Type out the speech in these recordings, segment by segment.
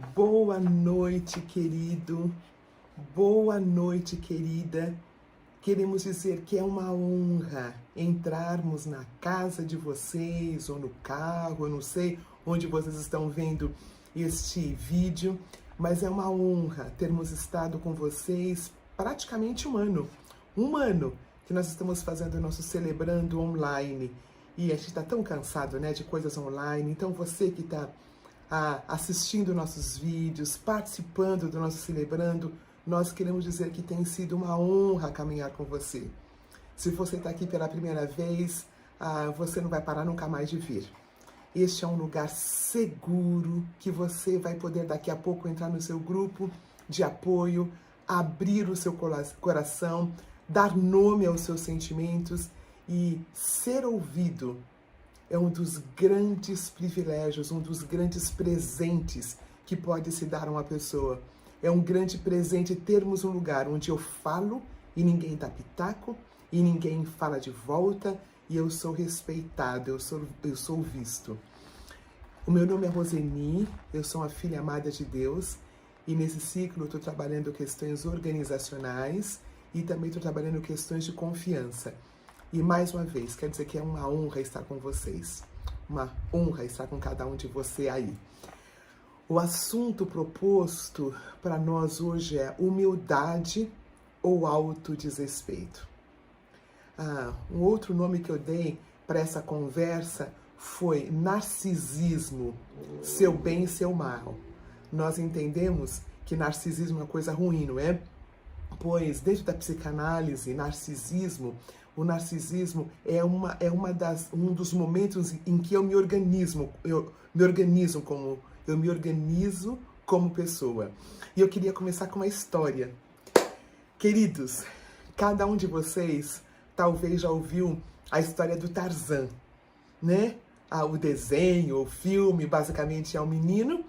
Boa noite, querido. Boa noite, querida. Queremos dizer que é uma honra entrarmos na casa de vocês, ou no carro, eu não sei onde vocês estão vendo este vídeo, mas é uma honra termos estado com vocês praticamente um ano. Um ano que nós estamos fazendo o nosso Celebrando online. E a gente está tão cansado, né, de coisas online. Então você que está assistindo nossos vídeos, participando do nosso Celebrando, nós queremos dizer que tem sido uma honra caminhar com você. Se você está aqui pela primeira vez, você não vai parar nunca mais de vir. Este é um lugar seguro que você vai poder daqui a pouco entrar no seu grupo de apoio, abrir o seu coração, dar nome aos seus sentimentos e ser ouvido. É um dos grandes privilégios, um dos grandes presentes que pode se dar a uma pessoa. É um grande presente termos um lugar onde eu falo e ninguém dá pitaco, e ninguém fala de volta, e eu sou respeitado, eu sou visto. O meu nome é Roseni, eu sou uma filha amada de Deus, e nesse ciclo eu estou trabalhando questões organizacionais e também estou trabalhando questões de confiança. E mais uma vez, quer dizer que é uma honra estar com vocês. Uma honra estar com cada um de você aí. O assunto proposto para nós hoje é humildade ou autodesrespeito. Um outro nome que eu dei para essa conversa foi narcisismo, seu bem e seu mal. Nós entendemos que narcisismo é uma coisa ruim, não é? Pois dentro da psicanálise, o narcisismo é um dos momentos em que eu me organizo como pessoa. E eu queria começar com uma história. Queridos, cada um de vocês talvez já ouviu a história do Tarzan, né? O desenho, o filme, basicamente é um menino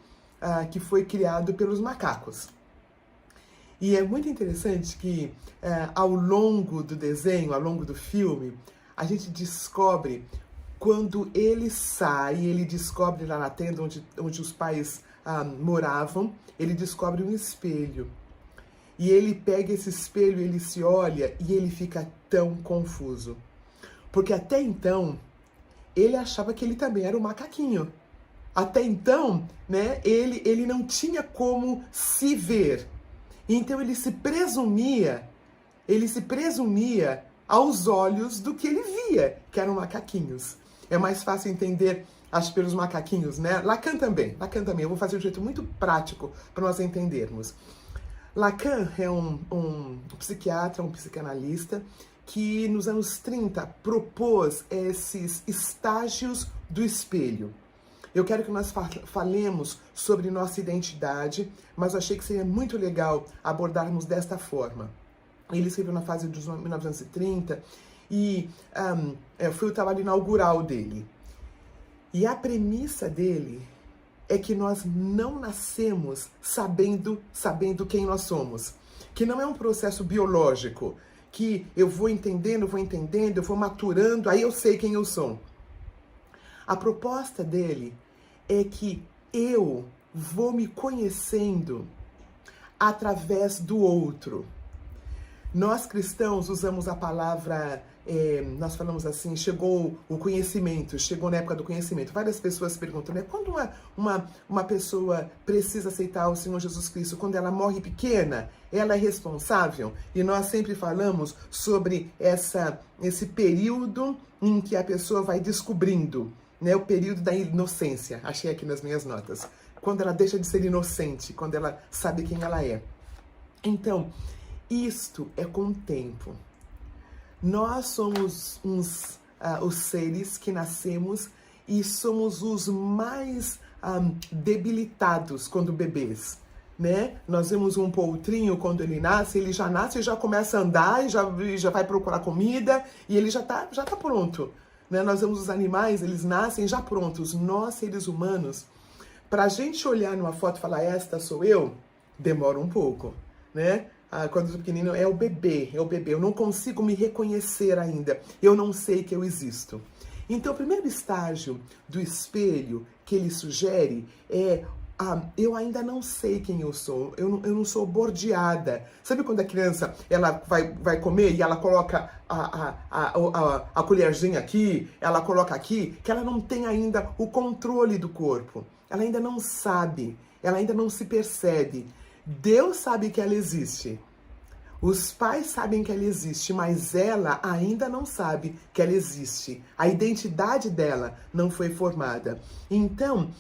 que foi criado pelos macacos. E é muito interessante que ao longo do desenho, ao longo do filme, a gente descobre, quando ele sai, ele descobre lá na tenda onde os pais moravam, ele descobre um espelho. E ele pega esse espelho, ele se olha e ele fica tão confuso. Porque até então, ele achava que ele também era um macaquinho. Até então, né, ele não tinha como se ver. Então ele se presumia aos olhos do que ele via, que eram macaquinhos. É mais fácil entender, acho, pelos macaquinhos, né? Lacan também. Eu vou fazer de um jeito muito prático para nós entendermos. Lacan é um psiquiatra, um psicanalista, que nos anos 30 propôs esses estágios do espelho. Eu quero que nós falemos sobre nossa identidade, mas eu achei que seria muito legal abordarmos desta forma. Ele escreveu na fase dos 1930 e foi o trabalho inaugural dele. E a premissa dele é que nós não nascemos sabendo quem nós somos. Que não é um processo biológico, que eu vou entendendo, eu vou maturando, aí eu sei quem eu sou. A proposta dele é que eu vou me conhecendo através do outro. Nós cristãos usamos a palavra, nós falamos assim, chegou o conhecimento, chegou na época do conhecimento. Várias pessoas perguntam, né? Quando uma pessoa precisa aceitar o Senhor Jesus Cristo? Quando ela morre pequena, ela é responsável? E nós sempre falamos sobre esse período em que a pessoa vai descobrindo, né, o período da inocência. Achei aqui nas minhas notas. Quando ela deixa de ser inocente, quando ela sabe quem ela é. Então, isto é com o tempo. Nós somos os seres que nascemos e somos os mais debilitados quando bebês, né? Nós vemos um poltrinho quando ele já nasce e já começa a andar e já vai procurar comida e ele já tá pronto. Né? Nós vemos os animais, eles nascem já prontos. Nós, seres humanos, para a gente olhar numa foto e falar, esta sou eu, demora um pouco, né? Quando eu sou pequenino, é o bebê, eu não consigo me reconhecer ainda, eu não sei que eu existo. Então, o primeiro estágio do espelho que ele sugere é eu ainda não sei quem eu sou, eu não sou bordeada. Sabe quando a criança ela vai comer e ela coloca a colherzinha aqui, ela coloca aqui, que ela não tem ainda o controle do corpo. Ela ainda não sabe, ela ainda não se percebe. Deus sabe que ela existe. Os pais sabem que ela existe, mas ela ainda não sabe que ela existe. A identidade dela não foi formada. Então,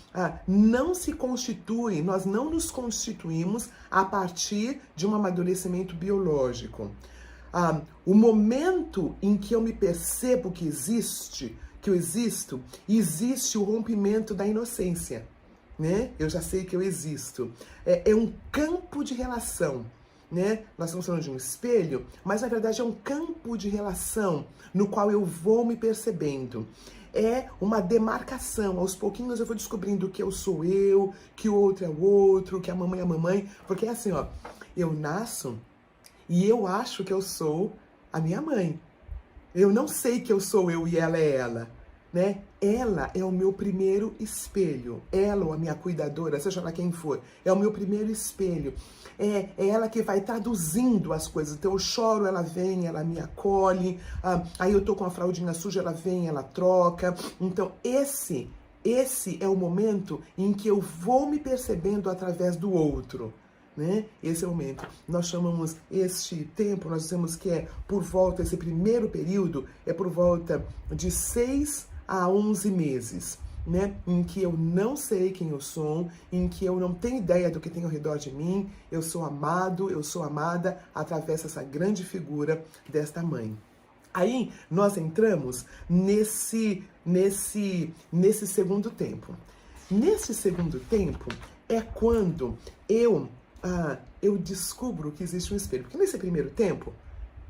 não se constitui, nós não nos constituímos a partir de um amadurecimento biológico. O momento em que eu me percebo que eu existo, existe o rompimento da inocência, né? Eu já sei que eu existo. É um campo de relação. Né? Nós estamos falando de um espelho, mas na verdade é um campo de relação no qual eu vou me percebendo. É uma demarcação. Aos pouquinhos eu vou descobrindo que eu sou eu, que o outro é o outro, que a mamãe é a mamãe. Porque é assim, ó, eu nasço e eu acho que eu sou a minha mãe. Eu não sei que eu sou eu e ela é ela. Né? Ela é o meu primeiro espelho. Ela, ou a minha cuidadora, seja lá quem for, é o meu primeiro espelho. É ela que vai traduzindo as coisas. Então eu choro, ela vem, ela me acolhe. Aí eu tô com a fraldinha suja, ela vem, ela troca. Então esse é o momento em que eu vou me percebendo através do outro. Né? Esse é o momento. Nós chamamos este tempo, nós dizemos que é por volta, esse primeiro período, é por volta de 6 a 11 meses, né? Em que eu não sei quem eu sou, em que eu não tenho ideia do que tem ao redor de mim, eu sou amado, eu sou amada através dessa grande figura desta mãe. Aí nós entramos nesse segundo tempo. Nesse segundo tempo é quando eu descubro que existe um espelho. Porque nesse primeiro tempo,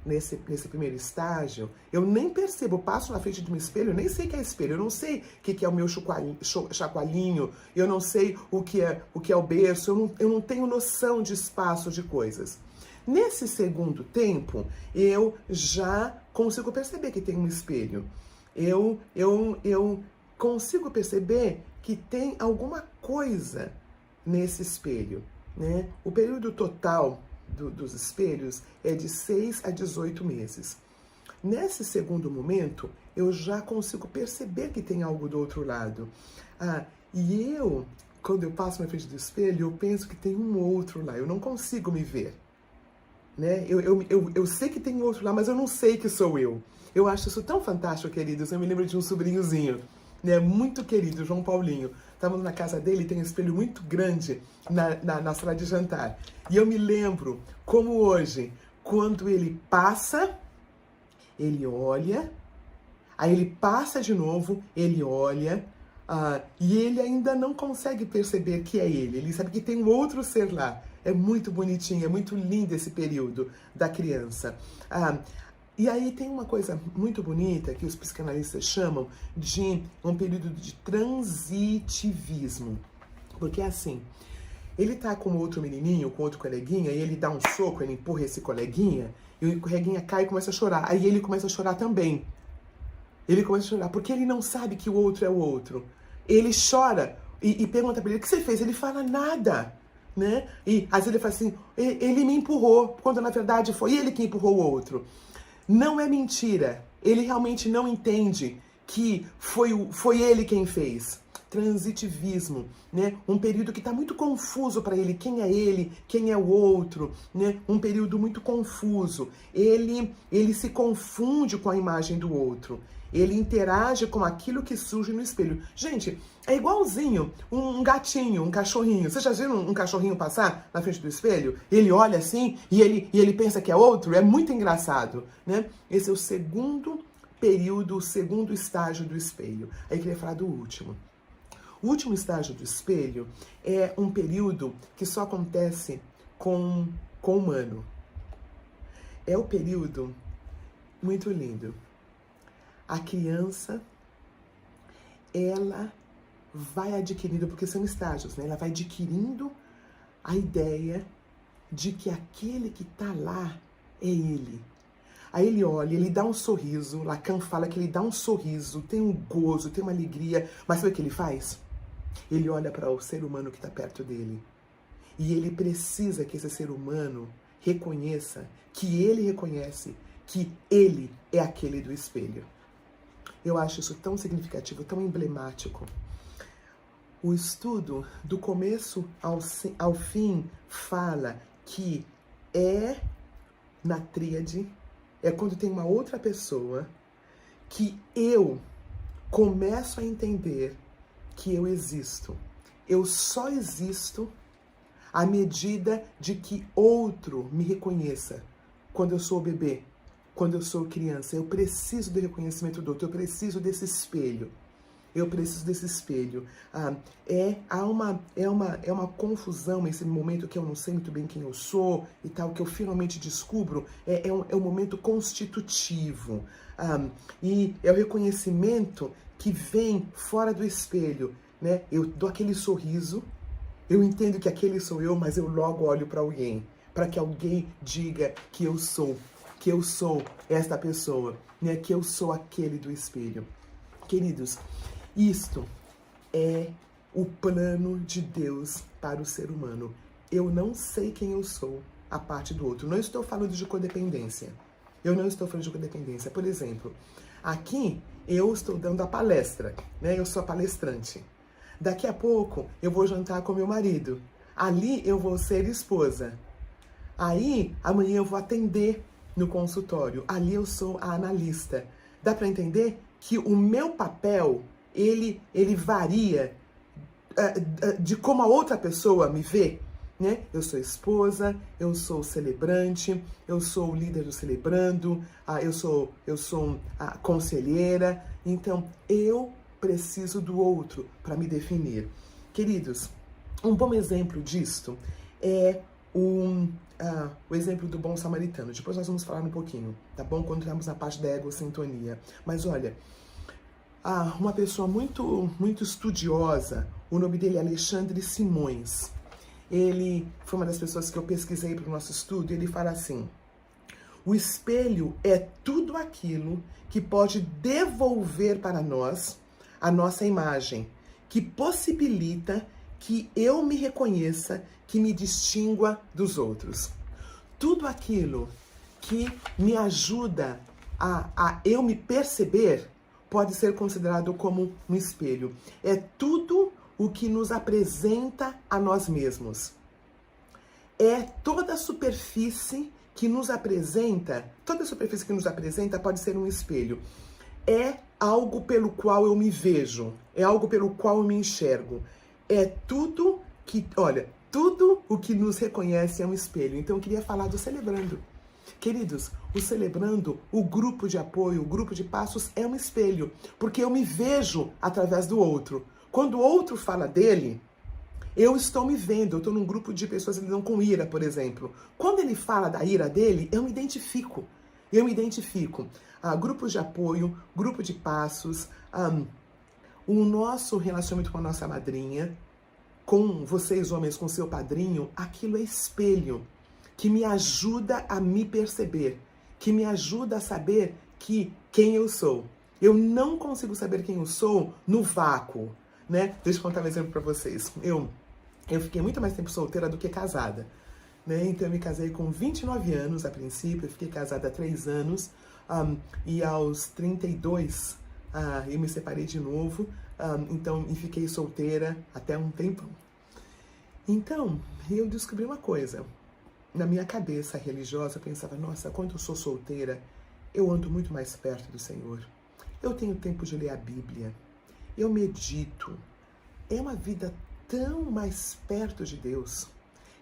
nesse primeiro estágio, eu nem percebo, eu passo na frente de um espelho, eu nem sei que é espelho, eu não sei o que é o meu chacoalhinho, eu não sei o que é o berço, eu não tenho noção de espaço, de coisas. Nesse segundo tempo, eu já consigo perceber que tem um espelho. Eu consigo perceber que tem alguma coisa nesse espelho, né? O período total dos espelhos é de 6 a 18 meses. Nesse segundo momento, eu já consigo perceber que tem algo do outro lado. E quando eu passo na frente do espelho, eu penso que tem um outro lá, eu não consigo me ver. Né? Eu sei que tem outro lá, mas eu não sei que sou eu. Eu acho isso tão fantástico, queridos. Eu me lembro de um sobrinhozinho, né, muito querido, João Paulinho. Estávamos na casa dele, tem um espelho muito grande na sala de jantar. E eu me lembro, como hoje, quando ele passa, ele olha, aí ele passa de novo, ele olha, e ele ainda não consegue perceber que é ele. Ele sabe que tem um outro ser lá. É muito bonitinho, é muito lindo esse período da criança. E aí tem uma coisa muito bonita que os psicanalistas chamam de um período de transitivismo. Porque é assim, ele tá com outro menininho, com outro coleguinha, e ele dá um soco, ele empurra esse coleguinha, e o coleguinha cai e começa a chorar. Aí ele começa a chorar também. Ele começa a chorar, porque ele não sabe que o outro é o outro. Ele chora e pergunta pra ele, o que você fez? Ele fala nada. Né? E às vezes ele fala assim, ele me empurrou, quando na verdade foi ele que empurrou o outro. Não é mentira, ele realmente não entende que foi ele quem fez. Transitivismo, né? Um período que está muito confuso para ele, quem é o outro, né? Um período muito confuso. Ele se confunde com a imagem do outro. Ele interage com aquilo que surge no espelho. Gente, é igualzinho um gatinho, um cachorrinho. Vocês já viram um cachorrinho passar na frente do espelho? Ele olha assim e ele pensa que é outro? É muito engraçado, né? Esse é o segundo período, o segundo estágio do espelho. Aí eu queria falar do último. O último estágio do espelho é um período que só acontece com o humano. É o período muito lindo. A criança, ela vai adquirindo, porque são estágios, né? Ela vai adquirindo a ideia de que aquele que tá lá é ele. Aí ele olha, ele dá um sorriso, Lacan fala que ele dá um sorriso, tem um gozo, tem uma alegria, mas sabe o que ele faz? Ele olha para o ser humano que está perto dele. E ele precisa que esse ser humano reconheça, que ele reconhece que ele é aquele do espelho. Eu acho isso tão significativo, tão emblemático. O estudo, do começo ao fim, fala que é na tríade, é quando tem uma outra pessoa, que eu começo a entender que eu existo. Eu só existo à medida de que outro me reconheça. Quando eu sou bebê, quando eu sou criança, eu preciso do reconhecimento do outro, eu preciso desse espelho. Eu preciso desse espelho. É uma confusão esse momento que eu não sei muito bem quem eu sou e tal, que eu finalmente descubro. É um momento constitutivo. E é o reconhecimento que vem fora do espelho, né? Eu dou aquele sorriso, eu entendo que aquele sou eu, mas eu logo olho para alguém, para que alguém diga que eu sou esta pessoa, né? Que eu sou aquele do espelho. Queridos, isto é o plano de Deus para o ser humano. Eu não sei quem eu sou, a parte do outro. Não estou falando de codependência. Eu não estou falando de codependência. Por exemplo, aqui eu estou dando a palestra, né? Eu sou a palestrante. Daqui a pouco eu vou jantar com meu marido. Ali eu vou ser esposa. Aí amanhã eu vou atender no consultório. Ali eu sou a analista. Dá para entender que o meu papel ele varia de como a outra pessoa me vê, né? Eu sou esposa, eu sou celebrante, eu sou o líder do celebrando, eu sou a conselheira. Então, eu preciso do outro para me definir. Queridos, um bom exemplo disto é o exemplo do bom samaritano. Depois nós vamos falar um pouquinho, tá bom? Quando entramos na parte da egossintonia. Mas olha, uma pessoa muito estudiosa, o nome dele é Alexandre Simões. Ele foi uma das pessoas que eu pesquisei para o nosso estudo, e ele fala assim: o espelho é tudo aquilo que pode devolver para nós a nossa imagem, que possibilita que eu me reconheça, que me distingua dos outros. Tudo aquilo que me ajuda a eu me perceber pode ser considerado como um espelho. É tudo o que nos apresenta a nós mesmos. É toda a superfície que nos apresenta pode ser um espelho. É algo pelo qual eu me vejo, é algo pelo qual eu me enxergo. É tudo o que nos reconhece é um espelho. Então eu queria falar do Celebrando. Queridos, o Celebrando, o grupo de apoio, o grupo de passos é um espelho, porque eu me vejo através do outro. Quando o outro fala dele, eu estou me vendo, eu estou num grupo de pessoas que lidam com ira, por exemplo. Quando ele fala da ira dele, eu me identifico. Grupos de apoio, grupo de passos, o nosso relacionamento com a nossa madrinha, com vocês homens, com seu padrinho, aquilo é espelho, que me ajuda a me perceber, que me ajuda a saber quem eu sou. Eu não consigo saber quem eu sou no vácuo, né? Deixa eu contar um exemplo para vocês. Eu fiquei muito mais tempo solteira do que casada, né? Então eu me casei com 29 anos a princípio, eu fiquei casada há 3 anos, e aos 32 eu me separei de novo, e fiquei solteira até um tempão. Então, eu descobri uma coisa. Na minha cabeça religiosa, eu pensava, nossa, quando eu sou solteira, eu ando muito mais perto do Senhor. Eu tenho tempo de ler a Bíblia. Eu medito. É uma vida tão mais perto de Deus.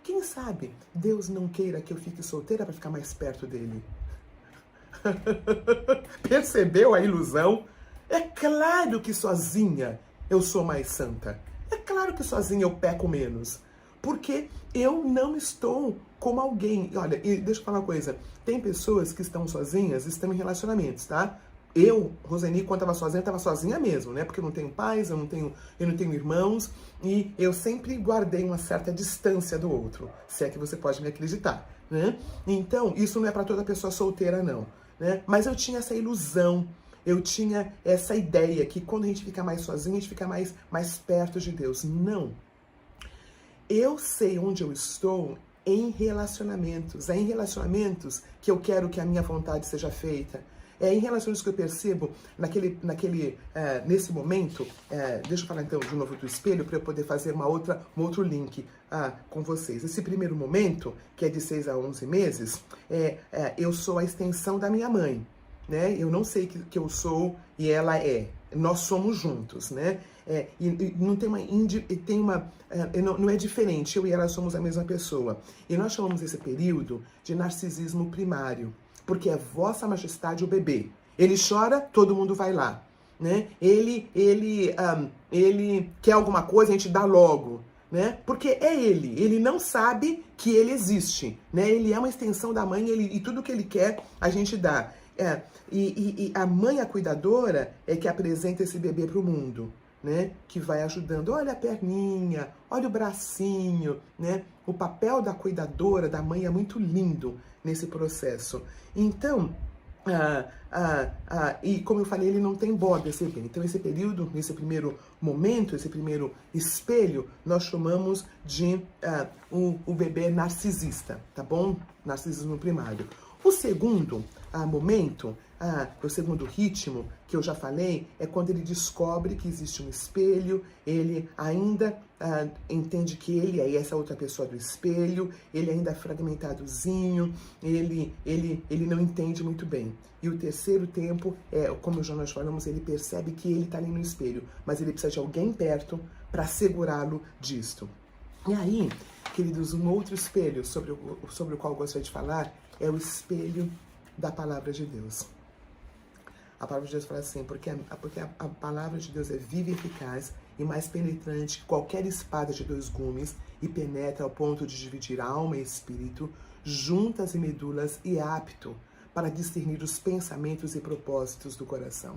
Quem sabe Deus não queira que eu fique solteira para ficar mais perto dele? Percebeu a ilusão? É claro que sozinha eu sou mais santa. É claro que sozinha eu peco menos. Porque eu não estou como alguém. Olha, deixa eu falar uma coisa. Tem pessoas que estão sozinhas, estão em relacionamentos, tá? Eu, Roseni, quando estava sozinha mesmo, né? Porque eu não tenho pais, eu não tenho irmãos, e eu sempre guardei uma certa distância do outro, se é que você pode me acreditar, né? Então, isso não é para toda pessoa solteira, não, né? Mas eu tinha essa ilusão eu tinha essa ideia que quando a gente fica mais sozinho, a gente fica mais perto de Deus. Não. Eu sei onde eu estou em relacionamentos. É em relacionamentos que eu quero que a minha vontade seja feita. É em relacionamentos que eu percebo nesse momento. Deixa eu falar então de novo do espelho para eu poder fazer um outro link com vocês. Esse primeiro momento, que é de 6 a 11 meses, eu sou a extensão da minha mãe, né? Eu não sei que eu sou e ela é. Nós somos juntos, né? E não tem não é diferente, eu e ela somos a mesma pessoa. E nós chamamos esse período de narcisismo primário, porque é Vossa Majestade o bebê. Ele chora, todo mundo vai lá, né? Ele quer alguma coisa, a gente dá logo, né? Porque é ele não sabe que ele existe, né? Ele é uma extensão da mãe e tudo que ele quer, a gente dá. E a mãe, a cuidadora, é que apresenta esse bebê para o mundo, né? Que vai ajudando. Olha a perninha, olha o bracinho, né? O papel da cuidadora, da mãe, é muito lindo nesse processo. Então, e como eu falei, ele não tem borda, esse bebê. Então, esse período, esse primeiro momento, esse primeiro espelho, nós chamamos de o bebê narcisista, tá bom? Narcisismo primário. O segundo momento, o segundo ritmo, que eu já falei, é quando ele descobre que existe um espelho, ele ainda entende que ele é essa outra pessoa do espelho, ele ainda é fragmentadozinho, ele não entende muito bem. E o terceiro tempo, como já nós falamos, ele percebe que ele está ali no espelho, mas ele precisa de alguém perto para segurá-lo disto. E aí, queridos, um outro espelho sobre o qual eu gostaria de falar é o espelho da palavra de Deus. A palavra de Deus fala assim, porque a palavra de Deus é viva e eficaz e mais penetrante que qualquer espada de 2 gumes e penetra ao ponto de dividir alma e espírito, juntas e medulas e apto para discernir os pensamentos e propósitos do coração.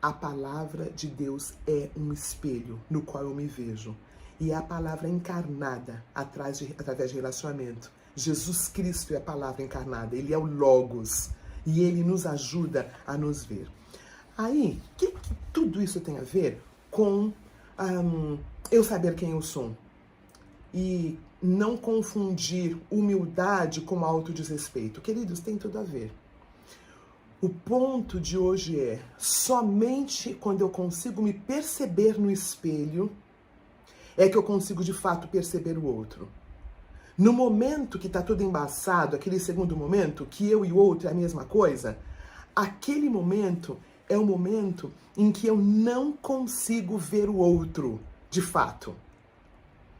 A palavra de Deus é um espelho no qual eu me vejo. E é a palavra encarnada através de relacionamento. Jesus Cristo é a palavra encarnada, ele é o Logos, e ele nos ajuda a nos ver. Aí, o que tudo isso tem a ver com eu saber quem eu sou? E não confundir humildade com autodesrespeito. Queridos, tem tudo a ver. O ponto de hoje é, somente quando eu consigo me perceber no espelho, é que eu consigo de fato perceber o outro. No momento que está tudo embaçado, aquele segundo momento, que eu e o outro é a mesma coisa, aquele momento é o momento em que eu não consigo ver o outro, de fato.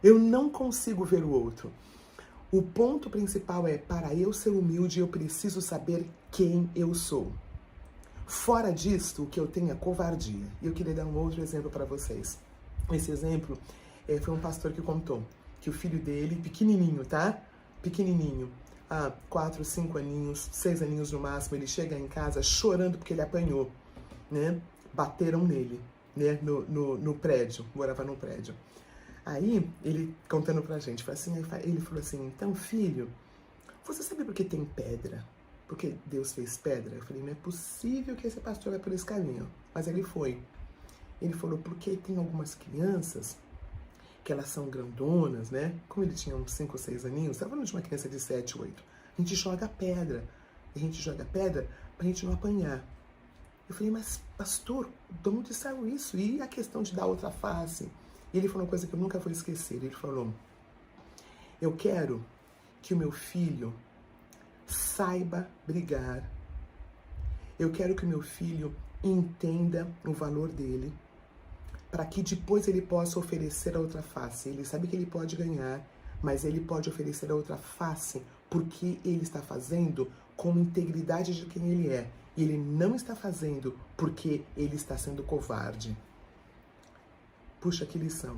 Eu não consigo ver o outro. O ponto principal é, para eu ser humilde, eu preciso saber quem eu sou. Fora disto, o que eu tenho é covardia. E eu queria dar um outro exemplo para vocês. Esse exemplo foi um pastor que contou que o filho dele, pequenininho, tá? Pequenininho, 4, 5 aninhos, 6 aninhos no máximo, ele chega em casa chorando porque ele apanhou, né? Bateram nele, né? No prédio, morava no prédio. Aí, ele contando pra gente, ele falou assim, então filho, você sabe por que tem pedra? Porque Deus fez pedra? Eu falei, não é possível que esse pastor vai por esse caminho. Mas ele foi. Ele falou, porque tem algumas crianças que elas são grandonas, né? Como ele tinha uns 5 ou 6 aninhos, estava falando de uma criança de 7, 8. A gente joga pedra. A gente joga pedra pra gente não apanhar. Eu falei, mas pastor, de onde saiu isso? E a questão de dar outra face? E ele falou uma coisa que eu nunca vou esquecer. Ele falou, eu quero que o meu filho saiba brigar. Eu quero que o meu filho entenda o valor dele, para que depois ele possa oferecer a outra face. Ele sabe que ele pode ganhar, mas ele pode oferecer a outra face porque ele está fazendo com integridade de quem ele é. E ele não está fazendo porque ele está sendo covarde. Puxa, que lição.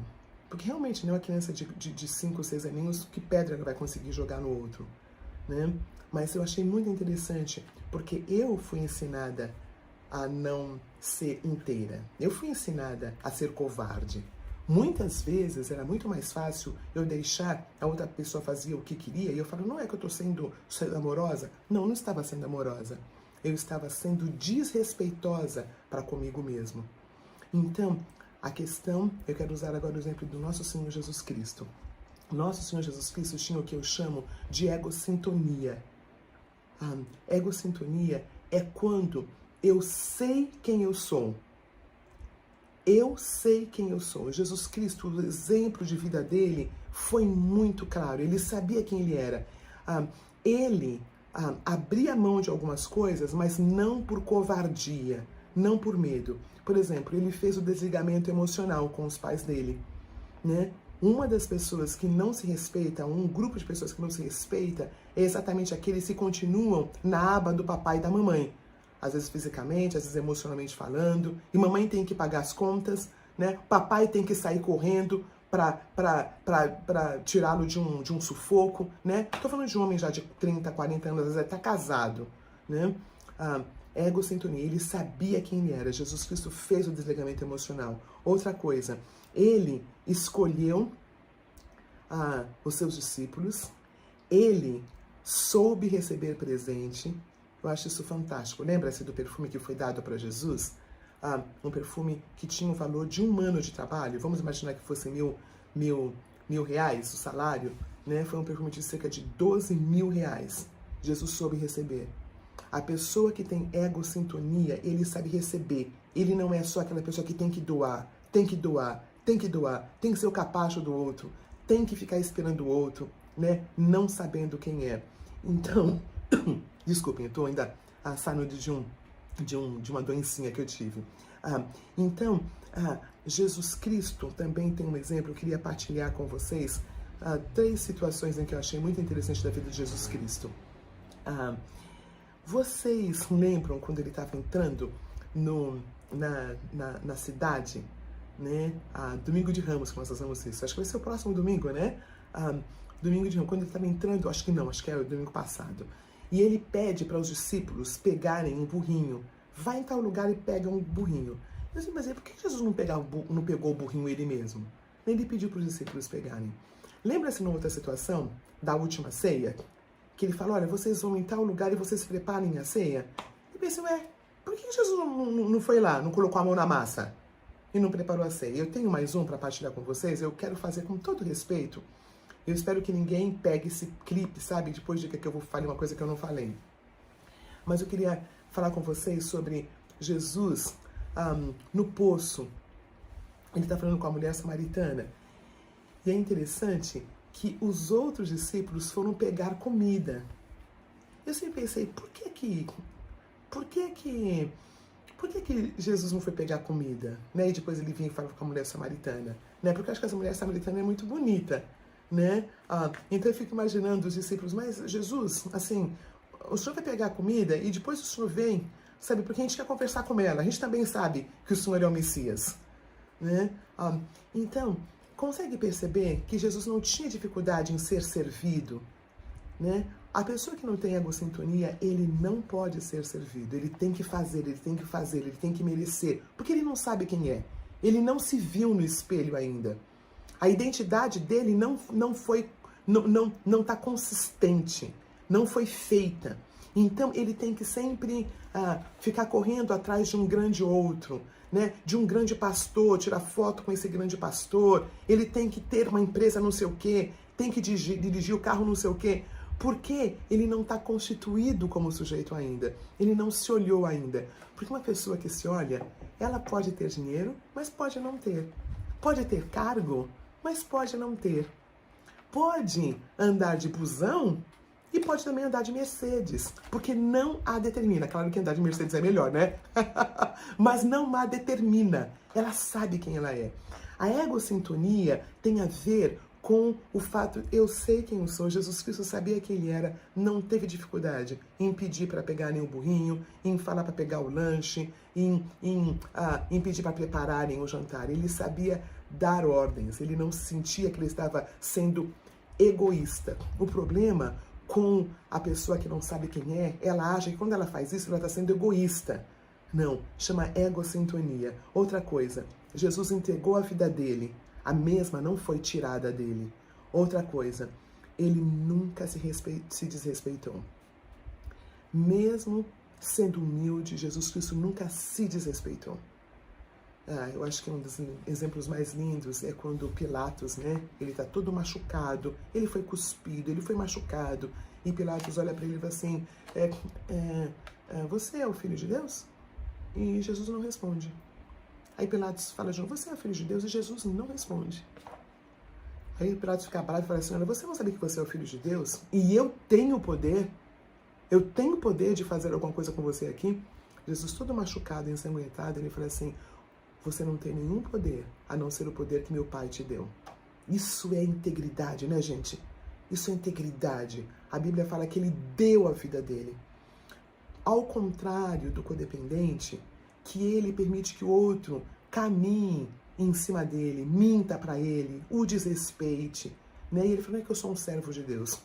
Porque realmente, né, uma criança de 5 ou 6 aninhos, que pedra ela vai conseguir jogar no outro, né? Mas eu achei muito interessante, porque eu fui ensinada a não ser inteira. Eu fui ensinada a ser covarde. Muitas vezes era muito mais fácil eu deixar a outra pessoa fazer o que queria e eu falo, não é que eu estou sendo amorosa? Não, não estava sendo amorosa. eu estava sendo desrespeitosa para comigo mesmo. Então, a questão, eu quero usar agora o exemplo do nosso Senhor Jesus Cristo. Nosso Senhor Jesus Cristo tinha o que eu chamo de egossintonia. Egossintonia é quando eu sei quem eu sou. Eu sei quem eu sou. Jesus Cristo, o exemplo de vida dele foi muito claro. Ele sabia quem ele era. Ele abria mão de algumas coisas, mas não por covardia, não por medo. Por exemplo, ele fez o desligamento emocional com os pais dele, né? Uma das pessoas que não se respeita, um grupo de pessoas que não se respeita, é exatamente aqueles que continuam na aba do papai e da mamãe. Às vezes fisicamente, às vezes emocionalmente falando, e mamãe tem que pagar as contas, né? Papai tem que sair correndo para tirá-lo de um sufoco, né? Tô falando de um homem já de 30, 40 anos, às vezes até casado, né? Egossintonia, ele sabia quem ele era. Jesus Cristo fez o desligamento emocional. Outra coisa, ele escolheu os seus discípulos, ele soube receber presente. Eu acho isso fantástico. Lembra-se do perfume que foi dado para Jesus? Um perfume que tinha o valor de 1 ano de trabalho. Vamos imaginar que fosse mil reais o salário, né? Foi um perfume de cerca de 12 mil reais. Jesus soube receber. A pessoa que tem egossintonia, ele sabe receber. Ele não é só aquela pessoa que tem que doar, tem que doar, tem que doar, tem que ser o capacho do outro, tem que ficar esperando o outro, né? Não sabendo quem é. Então, desculpem, eu estou ainda saindo de uma doencinha que eu tive. Então, Jesus Cristo também tem um exemplo, eu queria partilhar com vocês 3 situações em que eu achei muito interessante da vida de Jesus Cristo. Vocês lembram quando ele estava entrando na cidade, né? Domingo de Ramos, que nós fazemos isso. Acho que vai ser o próximo domingo, né? Domingo de Ramos, quando ele estava entrando, acho que é o domingo passado. E ele pede para os discípulos pegarem um burrinho. Vai em tal lugar e pega um burrinho. Eu disse, mas por que Jesus não pegou o burrinho ele mesmo? Ele pediu para os discípulos pegarem. Lembra-se numa outra situação, da última ceia? Que ele fala, olha, vocês vão em tal lugar e vocês preparem a ceia. E pensei, por que Jesus não foi lá, não colocou a mão na massa e não preparou a ceia? Eu tenho mais um para partilhar com vocês, eu quero fazer com todo respeito. Eu espero que ninguém pegue esse clipe, sabe, depois de que eu vou falar uma coisa que eu não falei. Mas eu queria falar com vocês sobre Jesus no poço. Ele está falando com a mulher samaritana. E é interessante que os outros discípulos foram pegar comida. Eu sempre pensei, por que Jesus não foi pegar comida? Né? E depois ele vinha e falava com a mulher samaritana. Né? Porque eu acho que essa mulher samaritana é muito bonita. Né? Então eu fico imaginando os discípulos, mas Jesus, assim, o senhor vai pegar comida e depois o senhor vem, sabe? Porque a gente quer conversar com ela. A gente também sabe que o senhor é o Messias. Né? Então, consegue perceber que Jesus não tinha dificuldade em ser servido, né? A pessoa que não tem egossintonia, ele não pode ser servido. Ele tem que fazer, ele tem que fazer, ele tem que merecer. Porque ele não sabe quem é. Ele não se viu no espelho ainda. A identidade dele não está consistente, não foi feita. Então ele tem que sempre ficar correndo atrás de um grande outro, né? De um grande pastor, tirar foto com esse grande pastor. Ele tem que ter uma empresa não sei o quê, tem que dirigir o carro não sei o quê. Porque ele não está constituído como sujeito ainda. Ele não se olhou ainda. Porque uma pessoa que se olha, ela pode ter dinheiro, mas pode não ter. Pode ter cargo, mas pode não ter. Pode andar de busão e pode também andar de Mercedes, porque não a determina. Claro que andar de Mercedes é melhor, né? Mas não a determina. Ela sabe quem ela é. A egossintonia tem a ver com o fato, eu sei quem eu sou, Jesus Cristo sabia quem ele era, não teve dificuldade em pedir para pegarem o burrinho, em falar para pegar o lanche, em pedir para prepararem o jantar. Ele sabia dar ordens, ele não sentia que ele estava sendo egoísta. O problema com a pessoa que não sabe quem é, ela acha que quando ela faz isso, ela está sendo egoísta. Não, chama egossintonia. Outra coisa, Jesus entregou a vida dele, a mesma não foi tirada dele. Outra coisa, ele nunca se desrespeitou. Mesmo sendo humilde, Jesus Cristo nunca se desrespeitou. Eu acho que um dos exemplos mais lindos é quando Pilatos, né? Ele está todo machucado, ele foi cuspido, ele foi machucado. E Pilatos olha para ele e fala assim, você é o Filho de Deus? E Jesus não responde. Aí Pilatos fala de novo, você é o Filho de Deus? E Jesus não responde. Aí Pilatos fica bravo e fala assim, olha, você não sabia que você é o Filho de Deus? E eu tenho poder de fazer alguma coisa com você aqui? Jesus todo machucado, ensanguentado, ele fala assim, você não tem nenhum poder, a não ser o poder que meu Pai te deu. Isso é integridade, né, gente? Isso é integridade. A Bíblia fala que ele deu a vida dele. Ao contrário do codependente, que ele permite que o outro caminhe em cima dele, minta para ele, o desrespeite, né? E ele falou, não é que eu sou um servo de Deus.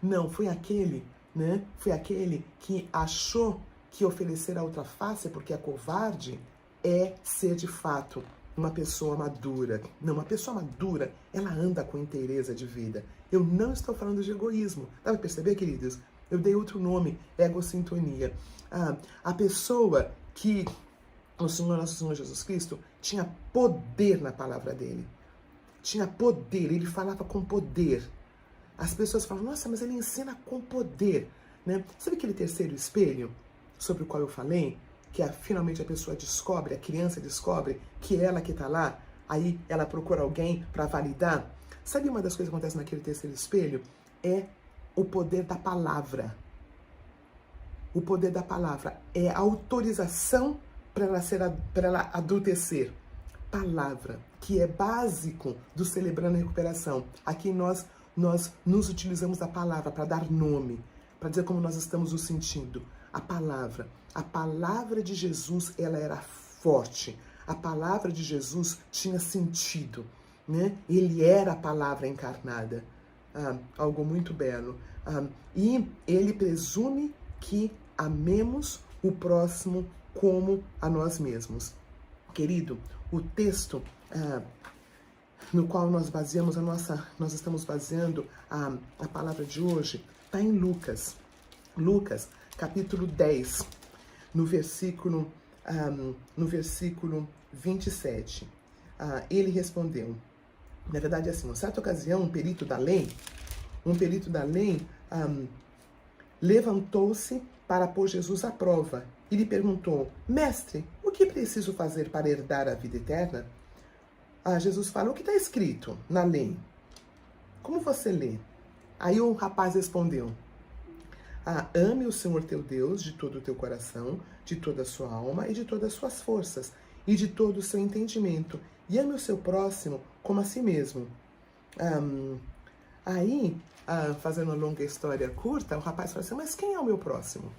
Não, foi aquele, né? Foi aquele que achou que oferecer a outra face, porque é covarde, é ser de fato uma pessoa madura. Não, uma pessoa madura, ela anda com inteireza de vida. Eu não estou falando de egoísmo. Dá pra perceber, queridos? Eu dei outro nome, egosintonia. A pessoa que o Senhor, nosso Senhor Jesus Cristo, tinha poder na palavra dele. Tinha poder, ele falava com poder. As pessoas falam, nossa, mas ele ensina com poder, né? Sabe aquele terceiro espelho sobre o qual eu falei? Que finalmente a pessoa descobre, a criança descobre que é ela que está lá, aí ela procura alguém para validar. Sabe uma das coisas que acontece naquele terceiro espelho? É o poder da palavra. O poder da palavra é a autorização para ela adultecer. Palavra, que é básico do Celebrando a Recuperação. Aqui nós nos utilizamos da palavra para dar nome, para dizer como nós estamos nos sentindo. A palavra de Jesus, ela era forte. A palavra de Jesus tinha sentido, né? Ele era a palavra encarnada. Algo muito belo. E ele presume que amemos o próximo como a nós mesmos. Querido, o texto no qual nós estamos baseando a palavra de hoje, está em Lucas. Lucas, capítulo 10, no versículo 27. Ele respondeu, na verdade, assim, em certa ocasião, um perito da lei levantou-se para pôr Jesus à prova e lhe perguntou, mestre, o que preciso fazer para herdar a vida eterna? Jesus fala, o que está escrito na lei? Como você lê? Aí o rapaz respondeu, ame o Senhor teu Deus de todo o teu coração, de toda a sua alma e de todas as suas forças, e de todo o seu entendimento, e ame o seu próximo como a si mesmo. Fazendo uma longa história curta, o rapaz fala assim, mas quem é o meu próximo?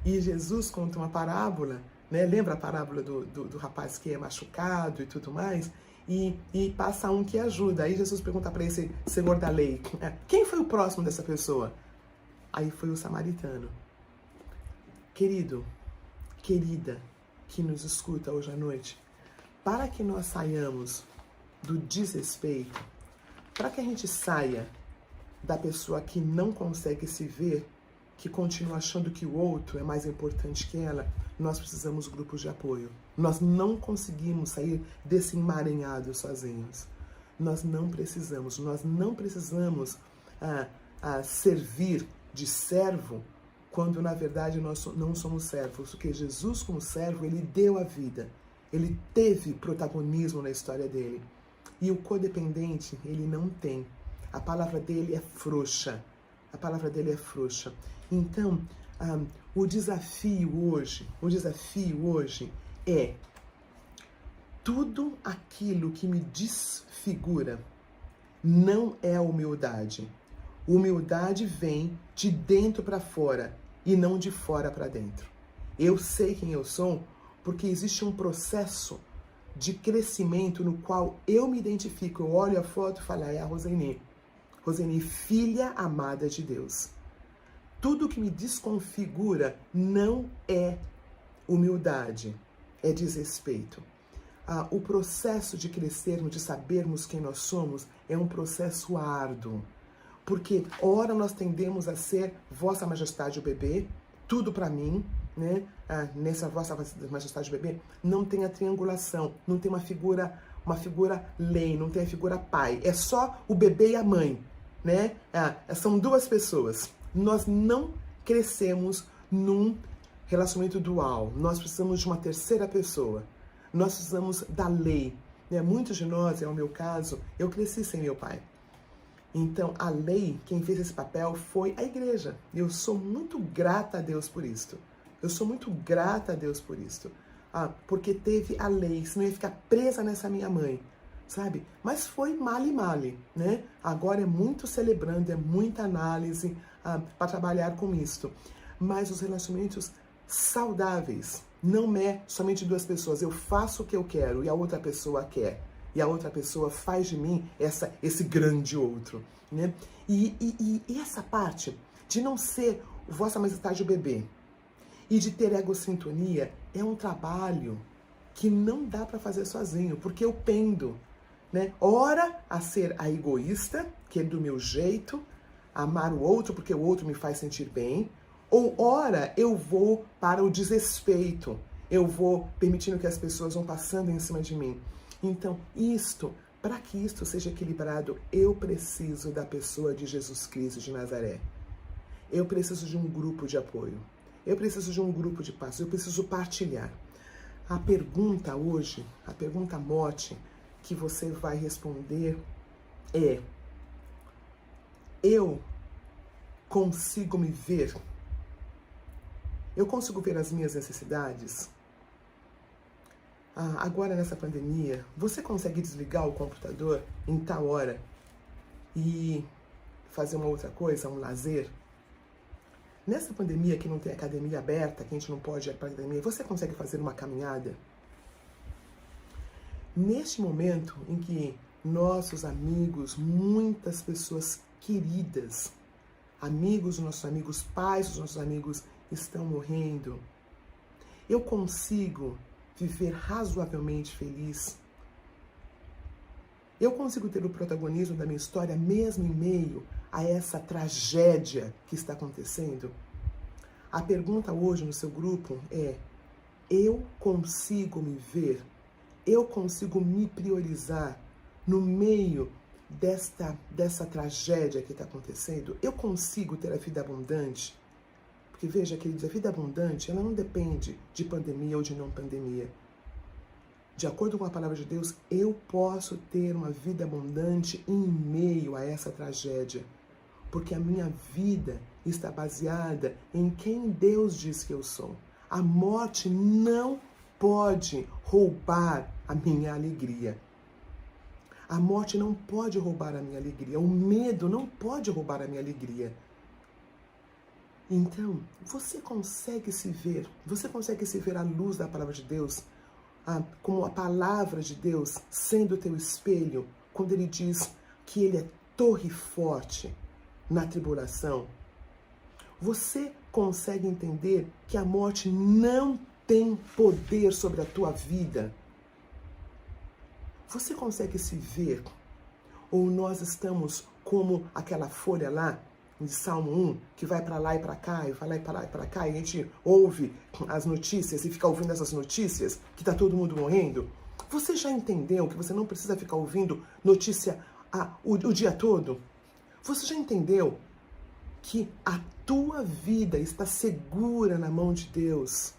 E Jesus conta uma parábola, né? Lembra a parábola do rapaz que é machucado e tudo mais? E passa um que ajuda. Aí Jesus pergunta para esse senhor da lei, quem foi o próximo dessa pessoa? Aí foi o samaritano. Querido, querida, que nos escuta hoje à noite, para que nós saiamos do desrespeito, para que a gente saia da pessoa que não consegue se ver, que continua achando que o outro é mais importante que ela, nós precisamos de grupos de apoio. Nós não conseguimos sair desse emaranhado sozinhos. Nós não precisamos servir de servo quando na verdade nós não somos servos, porque Jesus como servo, ele deu a vida, ele teve protagonismo na história dele. E o codependente, ele não tem. A palavra dele é frouxa. Então, o desafio hoje é tudo aquilo que me desfigura não é humildade. Humildade vem de dentro para fora e não de fora para dentro. Eu sei quem eu sou porque existe um processo de crescimento no qual eu me identifico. Eu olho a foto e falo, é a Roseni. Roseni, filha amada de Deus. Tudo que me desconfigura não é humildade, é desrespeito. O processo de crescermos, de sabermos quem nós somos, é um processo árduo. Porque, ora, nós tendemos a ser Vossa Majestade o bebê, tudo para mim, né? Nessa Vossa Majestade Bebê, não tem a triangulação, não tem uma figura lei, não tem a figura pai. É só o bebê e a mãe, né? São duas pessoas. Nós não crescemos num relacionamento dual. Nós precisamos de uma terceira pessoa. Nós precisamos da lei. Né? Muitos de nós, é o meu caso, eu cresci sem meu pai. Então, a lei, quem fez esse papel foi a igreja. Eu sou muito grata a Deus por isto. Eu sou muito grata a Deus por isto. Porque teve a lei, senão eu ia ficar presa nessa minha mãe, sabe? Mas foi male, né? Agora é muito celebrando, é muita análise para trabalhar com isto. Mas os relacionamentos saudáveis não é somente duas pessoas. Eu faço o que eu quero e a outra pessoa quer. E a outra pessoa faz de mim esse grande outro, né? E essa parte de não ser Vossa Majestade o bebê e de ter egossintonia é um trabalho que não dá para fazer sozinho, porque eu pendo, né? Ora a ser a egoísta, que é do meu jeito, amar o outro porque o outro me faz sentir bem, ou ora eu vou para o desrespeito, eu vou permitindo que as pessoas vão passando em cima de mim. Então, para que isto seja equilibrado, eu preciso da pessoa de Jesus Cristo de Nazaré. Eu preciso de um grupo de apoio. Eu preciso de um grupo de paz. Eu preciso partilhar. A pergunta hoje, a pergunta mote que você vai responder é: eu consigo me ver? Eu consigo ver as minhas necessidades? Agora nessa pandemia, você consegue desligar o computador em tal hora e fazer uma outra coisa, um lazer? Nessa pandemia que não tem academia aberta, que a gente não pode ir para a academia, você consegue fazer uma caminhada? Neste momento em que nossos amigos, muitas pessoas queridas, amigos dos nossos amigos, pais dos nossos amigos estão morrendo, eu consigo viver razoavelmente feliz? Eu consigo ter o protagonismo da minha história mesmo em meio a essa tragédia que está acontecendo? A pergunta hoje no seu grupo é: eu consigo me ver? Eu consigo me priorizar no meio dessa tragédia que está acontecendo? Eu consigo ter a vida abundante? Porque veja, queridos, a vida abundante, ela não depende de pandemia ou de não pandemia. De acordo com a palavra de Deus, eu posso ter uma vida abundante em meio a essa tragédia. Porque a minha vida está baseada em quem Deus diz que eu sou. A morte não pode roubar a minha alegria. A morte não pode roubar a minha alegria. O medo não pode roubar a minha alegria. Então, você consegue se ver à luz da palavra de Deus, como a palavra de Deus sendo o teu espelho, quando ele diz que ele é torre forte na tribulação? Você consegue entender que a morte não tem poder sobre a tua vida? Você consegue se ver? Ou nós estamos como aquela folha lá, de Salmo 1, que vai para lá e para cá, e vai lá e para cá, e a gente ouve as notícias e fica ouvindo essas notícias, que está todo mundo morrendo? Você já entendeu que você não precisa ficar ouvindo notícia o dia todo? Você já entendeu que a tua vida está segura na mão de Deus?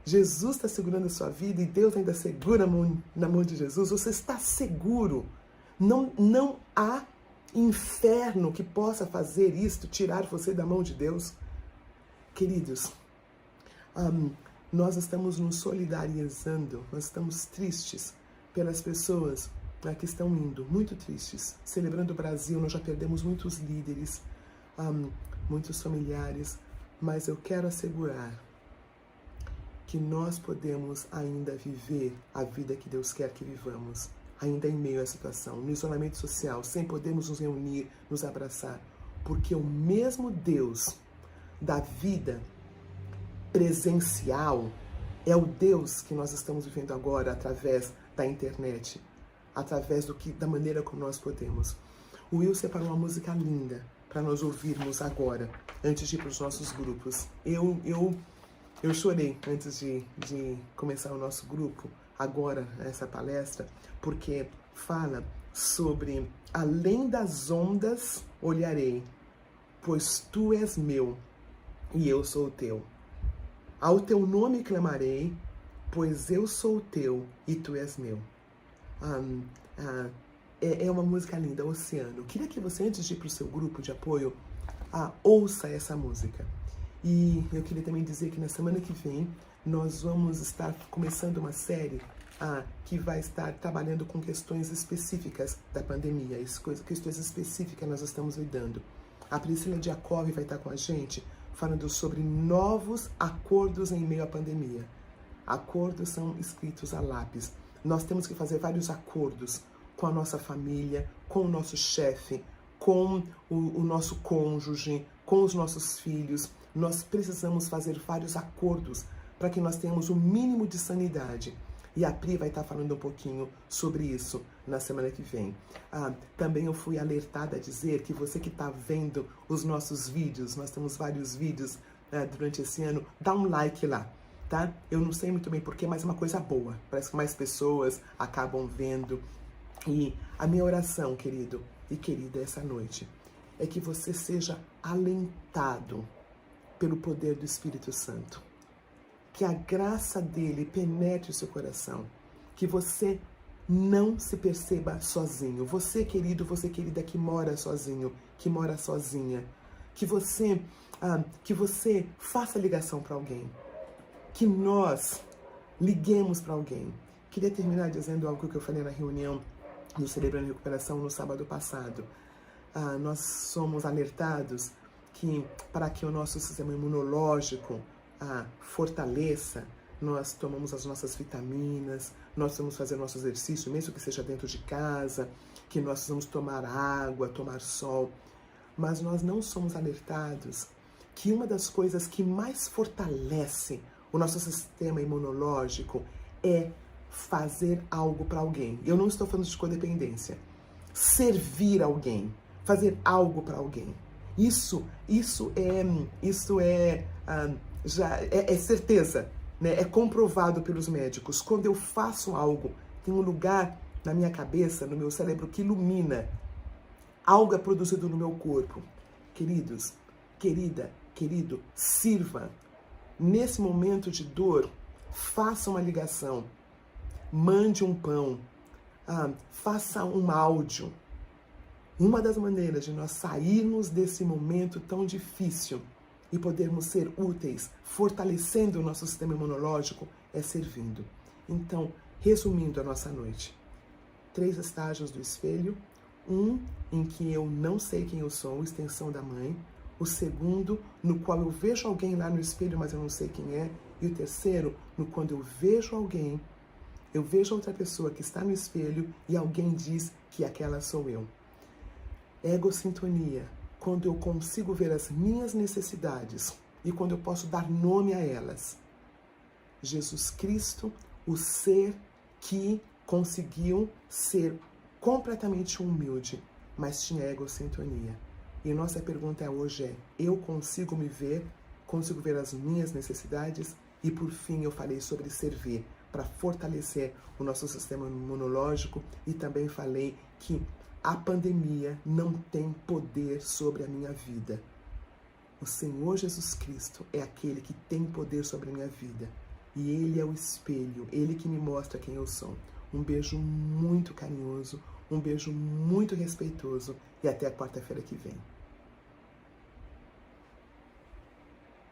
Jesus está segurando a sua vida e Deus ainda segura na mão de Jesus. Você está seguro. Não há inferno que possa fazer isto, tirar você da mão de Deus. Queridos, nós estamos nos solidarizando, nós estamos tristes pelas pessoas que estão indo, muito tristes. Celebrando o Brasil, nós já perdemos muitos líderes, muitos familiares, mas eu quero assegurar que nós podemos ainda viver a vida que Deus quer que vivamos, ainda em meio à situação, no isolamento social, sem podermos nos reunir, nos abraçar, porque o mesmo Deus da vida presencial é o Deus que nós estamos vivendo agora através da internet, através da maneira como nós podemos. O Will separou uma música linda, para nós ouvirmos agora, antes de ir para os nossos grupos. Eu chorei antes de começar o nosso grupo, agora, essa palestra, porque fala sobre além das ondas olharei, pois tu és meu e eu sou o teu. Ao teu nome clamarei, pois eu sou o teu e tu és meu. É uma música linda, Oceano. Eu queria que você, antes de ir para o seu grupo de apoio, ouça essa música. E eu queria também dizer que na semana que vem nós vamos estar começando uma série que vai estar trabalhando com questões específicas da pandemia, questões específicas nós estamos lidando. A Priscila Diakov vai estar com a gente falando sobre novos acordos em meio à pandemia. Acordos são escritos a lápis. Nós temos que fazer vários acordos com a nossa família, com o nosso chefe, com o nosso cônjuge, com os nossos filhos. Nós precisamos fazer vários acordos para que nós tenhamos o mínimo de sanidade. E a Pri vai estar falando um pouquinho sobre isso na semana que vem. Também eu fui alertada a dizer que você que está vendo os nossos vídeos, nós temos vários vídeos durante esse ano, dá um like lá, tá? Eu não sei muito bem porquê, mas é uma coisa boa. Parece que mais pessoas acabam vendo. E a minha oração, querido e querida, essa noite, é que você seja alentado pelo poder do Espírito Santo. Que a graça dele penetre o seu coração. Que você não se perceba sozinho. Você, querido, você, querida, que mora sozinho, que mora sozinha. Que você faça ligação para alguém. Que nós liguemos para alguém. Queria terminar dizendo algo que eu falei na reunião do Celebrando Recuperação no sábado passado. Nós somos alertados que para que o nosso sistema imunológico fortaleça, nós tomamos as nossas vitaminas, nós vamos fazer nosso exercício, mesmo que seja dentro de casa, que nós vamos tomar água, tomar sol, mas nós não somos alertados que uma das coisas que mais fortalece o nosso sistema imunológico é fazer algo para alguém. Eu não estou falando de codependência. Servir alguém, fazer algo para alguém. Isso é certeza, né? É comprovado pelos médicos. Quando eu faço algo, tem um lugar na minha cabeça, no meu cérebro, que ilumina. Algo é produzido no meu corpo. Queridos, querida, querido, sirva. Nesse momento de dor, faça uma ligação. Mande um pão, faça um áudio. Uma das maneiras de nós sairmos desse momento tão difícil e podermos ser úteis, fortalecendo o nosso sistema imunológico, é servindo. Então, resumindo a nossa noite, 3 estágios do espelho. Em que eu não sei quem eu sou, extensão da mãe. O segundo, no qual eu vejo alguém lá no espelho, mas eu não sei quem é. E o terceiro, no quando eu vejo alguém, eu vejo outra pessoa que está no espelho e alguém diz que aquela sou eu. Egosintonia, quando eu consigo ver as minhas necessidades e quando eu posso dar nome a elas. Jesus Cristo, o ser que conseguiu ser completamente humilde, mas tinha egosintonia. E nossa pergunta hoje é, eu consigo me ver, consigo ver as minhas necessidades? E por fim eu falei sobre servir, para fortalecer o nosso sistema imunológico, e também falei que a pandemia não tem poder sobre a minha vida. O Senhor Jesus Cristo é aquele que tem poder sobre a minha vida. E Ele é o espelho, Ele que me mostra quem eu sou. Um beijo muito carinhoso, um beijo muito respeitoso e até a quarta-feira que vem.